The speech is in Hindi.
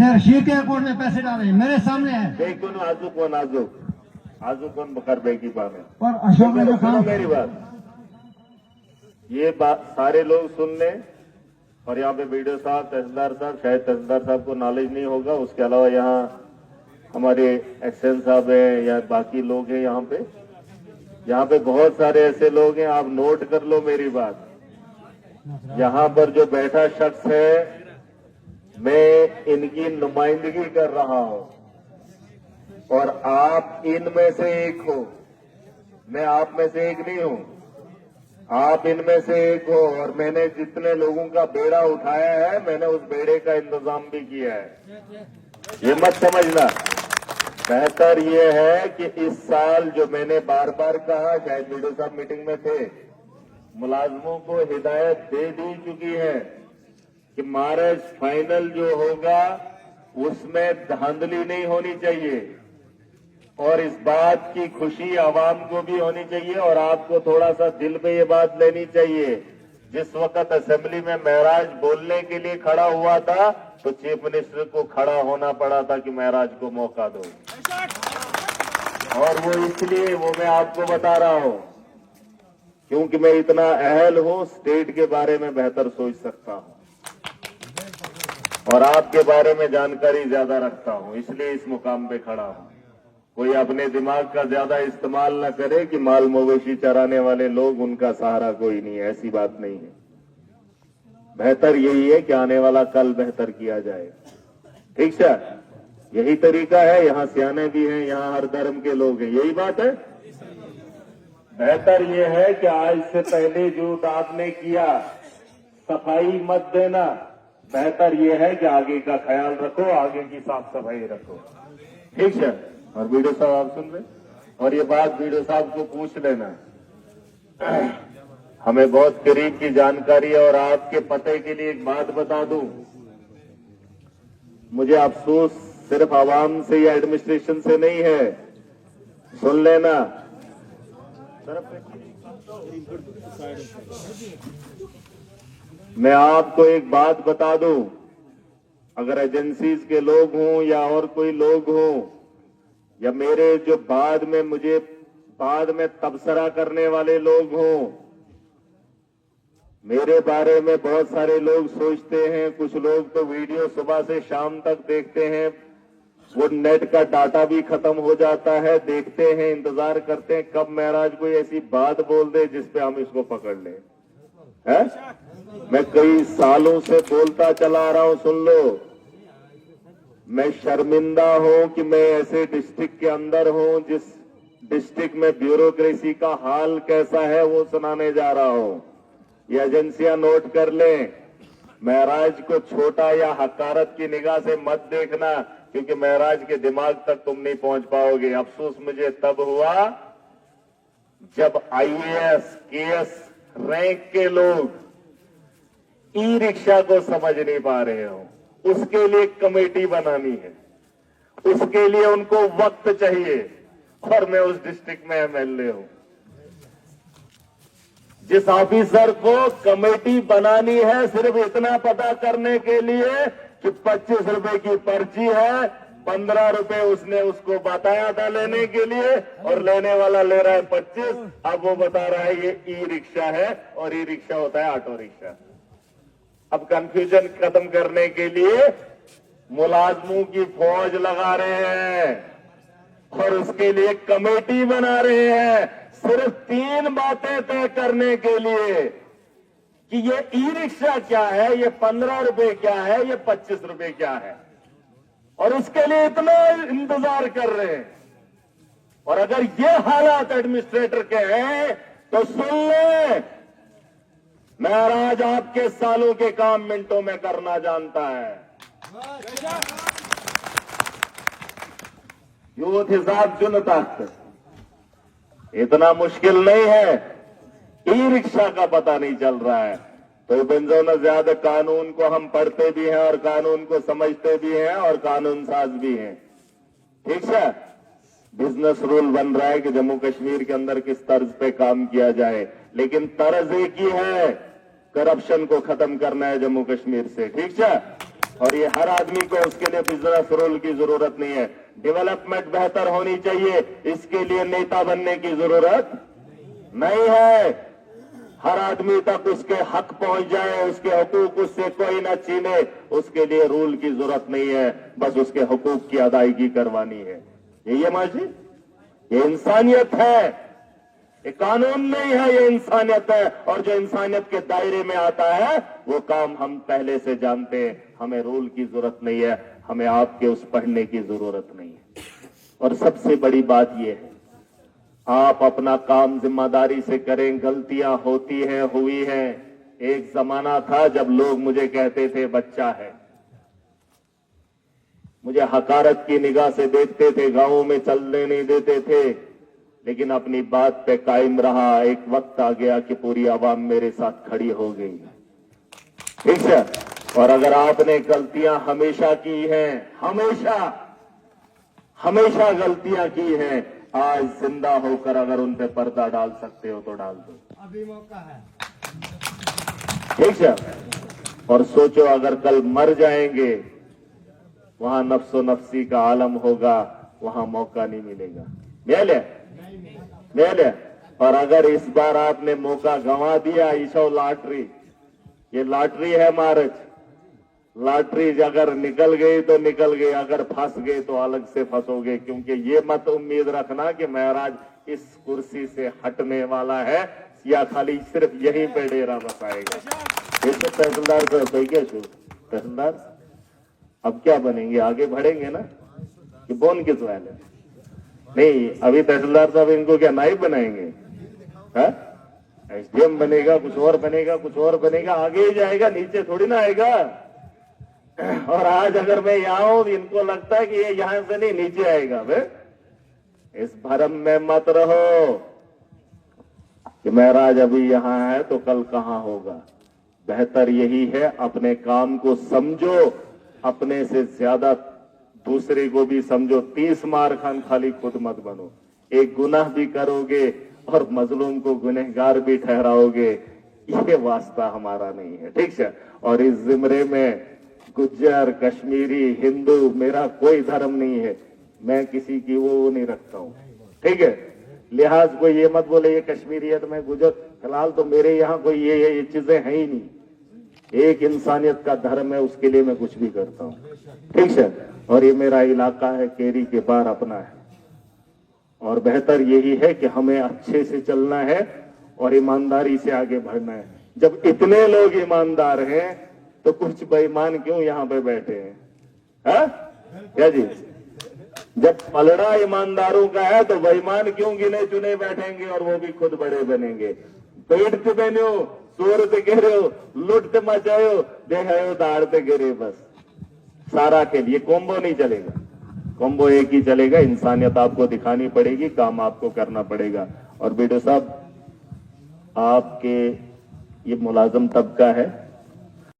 फिर शीर के अकाउंट में पैसे डाले मेरे सामने है। देखो ना आजू कौन बकर बेगी पामे और अशोक ने जो सुनो काम मेरी बात, ये बात सारे लोग सुन लें। और यहाँ पे वीडियो साहब, तहसीलदार साहब, शायद तहसीलदार साहब को नॉलेज नहीं होगा, उसके अलावा यहाँ हमारे एक्सएन साहब हैं या बाकी लोग हैं यहाँ पे बहुत सारे ऐसे लोग हैं। आप नोट कर लो मेरी बात, यहाँ पर जो बैठा शख्स है मैं इनकी नुमाइंदगी कर रहा हूं और आप इनमें से एक हो, मैं आप में से एक नहीं हूं, आप इनमें से एक हो। और मैंने जितने लोगों का बेड़ा उठाया है मैंने उस बेड़े का इंतजाम भी किया है, ये मत समझना। बेहतर ये है कि इस साल जो मैंने बार बार कहा, शायद वीडियो साहब मीटिंग में थे, मुलाजमों को हिदायत दे दी चुकी है कि मार्च फाइनल जो होगा उसमें धांधली नहीं होनी चाहिए और इस बात की खुशी आवाम को भी होनी चाहिए। और आपको थोड़ा सा दिल पे ये बात लेनी चाहिए, जिस वक्त असेंबली में महराज बोलने के लिए खड़ा हुआ था तो चीफ मिनिस्टर को खड़ा होना पड़ा था कि महराज को मौका दो, और वो इसलिए वो मैं आपको बता रहा हूं क्योंकि मैं इतना अहल हूं, स्टेट के बारे में बेहतर सोच सकता हूं और आपके बारे में जानकारी ज्यादा रखता हूं, इसलिए इस मुकाम पे खड़ा हूं। कोई अपने दिमाग का ज्यादा इस्तेमाल न करे कि माल मवेशी चराने वाले लोग उनका सहारा कोई नहीं है, ऐसी बात नहीं है। बेहतर यही है कि आने वाला कल बेहतर किया जाए, ठीक है? यही तरीका है। यहाँ सियाने भी हैं, यहाँ हर धर्म के लोग हैं, यही बात है। बेहतर यह है कि आज से पहले जो आपने किया सफाई मत देना, बेहतर यह है कि आगे का ख्याल रखो, आगे की साफ सफाई रखो, ठीक है? और वीडियो साहब आप सुन रहे, और ये बात वीडियो साहब को पूछ लेना, हमें बहुत करीब की जानकारी है। और आपके पते के लिए एक बात बता दूं, मुझे अफसोस सिर्फ आवाम से या एडमिनिस्ट्रेशन से नहीं है, सुन लेना। मैं आपको एक बात बता दूं, अगर एजेंसीज के लोग हों या और कोई लोग हों या मेरे जो मुझे बाद में तबसरा करने वाले लोग हों, मेरे बारे में बहुत सारे लोग सोचते हैं, कुछ लोग तो वीडियो सुबह से शाम तक देखते हैं, वो नेट का डाटा भी खत्म हो जाता है, देखते हैं, इंतजार करते हैं कब महराज कोई ऐसी बात बोल दे जिस पे हम इसको पकड़ लें, है? मैं कई सालों से बोलता चला आ रहा हूं, सुन लो, मैं शर्मिंदा हूं कि मैं ऐसे डिस्ट्रिक्ट के अंदर हूं जिस डिस्ट्रिक्ट में ब्यूरोक्रेसी का हाल कैसा है वो सुनाने जा रहा हूं। ये एजेंसियां नोट कर लें, महराज को छोटा या हकारत की निगाह से मत देखना, क्योंकि महराज के दिमाग तक तुम नहीं पहुंच पाओगे। अफसोस मुझे तब हुआ जब आईएएस केएस रैंक के लोग ई रिक्शा को समझ नहीं पा रहे हो। उसके लिए कमेटी बनानी है, उसके लिए उनको वक्त चाहिए, और मैं उस डिस्ट्रिक्ट में एमएलए हूं। जिस ऑफिसर को कमेटी बनानी है सिर्फ इतना पता करने के लिए कि 25 रुपए की पर्ची है, 15 रुपए उसने उसको बताया था लेने के लिए और लेने वाला ले रहा है 25, अब वो बता रहा है ये ई रिक्शा है और ई रिक्शा होता है ऑटो रिक्शा। अब कंफ्यूजन खत्म करने के लिए मुलाजमों की फौज लगा रहे हैं और उसके लिए कमेटी बना रहे हैं, सिर्फ 3 बातें तय करने के लिए कि ये ई रिक्शा क्या है, ये 15 रुपए क्या है, ये 25 रुपए क्या है, और उसके लिए इतना इंतजार कर रहे हैं। और अगर ये हालात एडमिनिस्ट्रेटर के हैं तो सुन ले, महराज आपके सालों के काम मिनटों में करना जानता है। यूथ हिसाब जुन तख्त इतना मुश्किल नहीं है, ई रिक्शा का पता नहीं चल रहा है। तो बेंजोना ज्यादा कानून को हम पढ़ते भी हैं और कानून को समझते भी हैं और कानून साज भी हैं, ठीक है? बिजनेस रूल बन रहा है कि जम्मू कश्मीर के अंदर किस तर्ज पे काम किया जाए, लेकिन तर्ज एक ही है, करप्शन को खत्म करना है जम्मू कश्मीर से, ठीक है? और ये हर आदमी को उसके लिए बिजनेस रूल की जरूरत नहीं है। डेवलपमेंट बेहतर होनी चाहिए, इसके लिए नेता बनने की जरूरत नहीं है। हर आदमी तक उसके हक पहुंच जाए, उसके हुकूक उससे कोई न छीने, उसके लिए रूल की जरूरत नहीं है, बस उसके हुकूक की अदायगी करवानी है। ये माजी, ये इंसानियत है, ये कानून नहीं है, ये इंसानियत है। और जो इंसानियत के दायरे में आता है वो काम हम पहले से जानते हैं। हमें रूल की जरूरत नहीं है, हमें आपके उस पढ़ने की जरूरत नहीं है। और सबसे बड़ी बात यह है, आप अपना काम जिम्मेदारी से करें। गलतियां होती हैं, हुई हैं। एक जमाना था जब लोग मुझे कहते थे बच्चा है, मुझे हकारत की निगाह से देखते थे, गांवों में चलने नहीं देते थे, लेकिन अपनी बात पे कायम रहा। एक वक्त आ गया कि पूरी आवाम मेरे साथ खड़ी हो गई, ठीक है। और अगर आपने गलतियां हमेशा की हैं, हमेशा गलतियां की हैं, आज जिंदा होकर अगर उन पे पर्दा डाल सकते हो तो डाल दो, अभी मौका है। ठीक है। और सोचो अगर कल मर जाएंगे, वहां नफ्सो नफ्सी का आलम होगा, वहां मौका नहीं मिलेगा। ले और अगर इस बार आपने मौका गंवा दिया, ईशो लॉटरी, ये लॉटरी है महाराज। लॉटरी अगर निकल गई तो निकल गई, अगर फंस गए तो अलग से फंसोगे। क्योंकि ये मत उम्मीद रखना कि महाराज इस कुर्सी से हटने वाला है या खाली सिर्फ यहीं पे डेरा बसाएगा। ये तो तहसीलदार को सही क्या छू तहसीलदार अब क्या बनेंगे, आगे बढ़ेंगे ना कि बोन किस वाले नहीं। अभी तहसीलदार साहब इनको क्या नाइब बनाएंगे, एसडीएम बनेगा, कुछ और बनेगा, कुछ और बनेगा, आगे ही जाएगा, नीचे थोड़ी ना आएगा। और आज अगर मैं यहां हूं, इनको लगता है कि ये यहां से नहीं नीचे आएगा। बे इस भरम में मत रहो कि महाराज अभी यहां है तो कल कहां होगा। बेहतर यही है अपने काम को समझो, अपने से ज्यादा दूसरे को भी समझो। 30 मार खान खाली खुद मत बनो। एक गुनाह भी करोगे और मजलूम को गुनहगार भी ठहराओगे, ये वास्ता हमारा नहीं है, ठीक है। और इस जिम्रे में गुज्जर, कश्मीरी, हिंदू, मेरा कोई धर्म नहीं है। मैं किसी की वो नहीं रखता हूं, ठीक है। लिहाज कोई ये मत बोले ये कश्मीरियत में गुजर, फिलहाल तो मेरे यहाँ कोई ये चीजें हैं ही नहीं। एक इंसानियत का धर्म है, उसके लिए मैं कुछ भी करता हूं, ठीक है। और ये मेरा इलाका है, केरी के पार अपना है। और बेहतर यही है कि हमें अच्छे से चलना है और ईमानदारी से आगे बढ़ना है। जब इतने लोग ईमानदार हैं तो कुछ बेईमान क्यों यहां पे बैठे हैं, है? क्या जी? जब पलड़ा ईमानदारों का है तो बेईमान क्यों गिने चुने बैठेंगे और वो भी खुद बड़े बनेंगे। पेट से बनो, चोर से गिरे हो, लुट से मचाओ, देखो दाड़ से गिरे, बस सारा के लिए कॉम्बो नहीं चलेगा। कॉम्बो एक ही चलेगा, इंसानियत आपको दिखानी पड़ेगी, काम आपको करना पड़ेगा। और बेटो साहब, आपके ये मुलाजम तबका है,